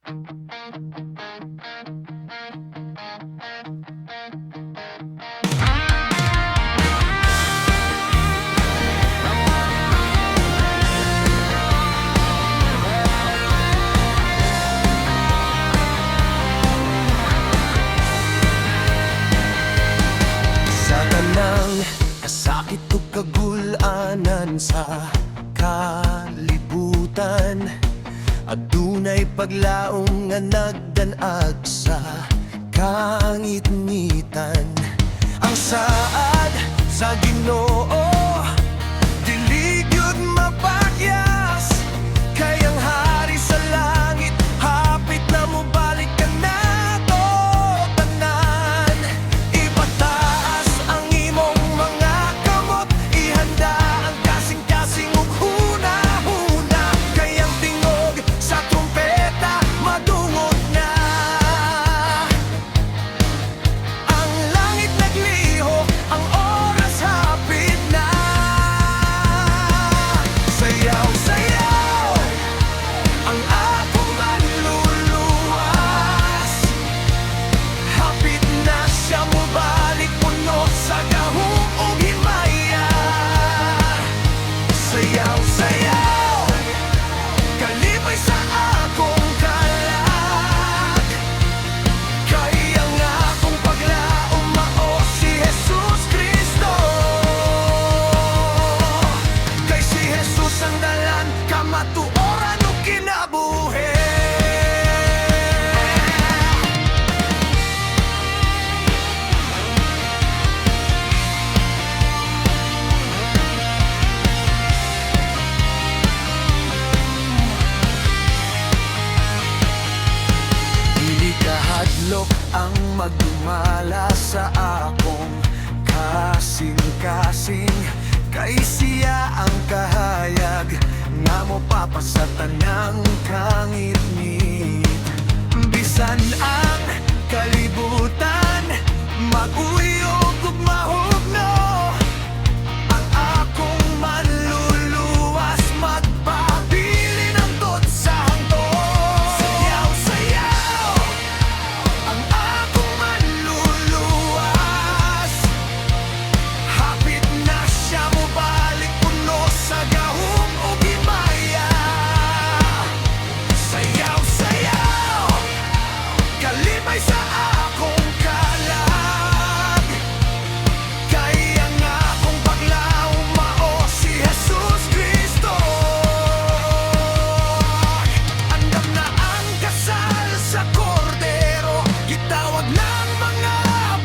Sa tanang kasakit o kagulanan sa kalibutan, adunay paglaom nga nagdanag sa kangitngitan. Ang saad sa Ginoo dili gyud mapakyas, kay ang Hari sa langit hapit na mobalik ka nato tanan. Ipataas ang imong mga kamot, ihanda ang kasing-kasing ug huna-huna, kay ang tingog sa trumpeta madungog na. Ang langit nagliho, ang oras hapit na. Sayaw, sayaw, ang akong manluluwas. Hapit na siya mobalik, puno sa gahom ug himaya. Sayaw, sayaw, kalipay sa akong kalag, kay ang akong paglaom mao si Jesus Cristo. Kay si Jesus ang dalan, kamatuoran ug kinabuhi. Dili kahadlok ang magdumala sa akong kasing-kasing, kay siya ang kahayag nga mopapa sa tanang kangit-ngit. Bisan ang kalibutan mag-uyog ug mahugno, ang akong manluluwas magpabilin ang tot sa hangtod. Sayaw, sayaw, ang akong manluluwas. Hapit na siya mobalik, puno sa gahom ug himaya. Sayaw, sayaw, kalipay sa akong kalag, kay ang akong paglaom mao si Jesus Cristo. Andam na ang kasal sa kordero, gitawag ng mga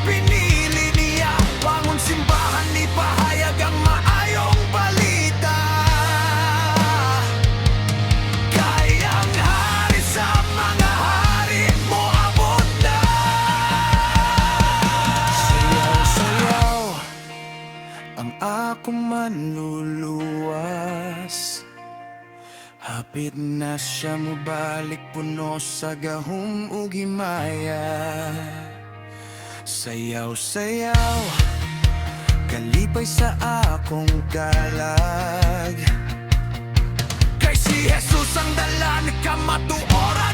pinili niya. Bangon simbahan, ipahayag ang maayong balita, kay ang Hari sa mga hari moabot na. Sayaw, sayaw, ang akong manluluwas. Hapit na siya mobalik, puno sa gahom ug himaya. Sayaw, sayaw, kalipay sa akong kalag, kay si Jesus ang dalan, kamatuoran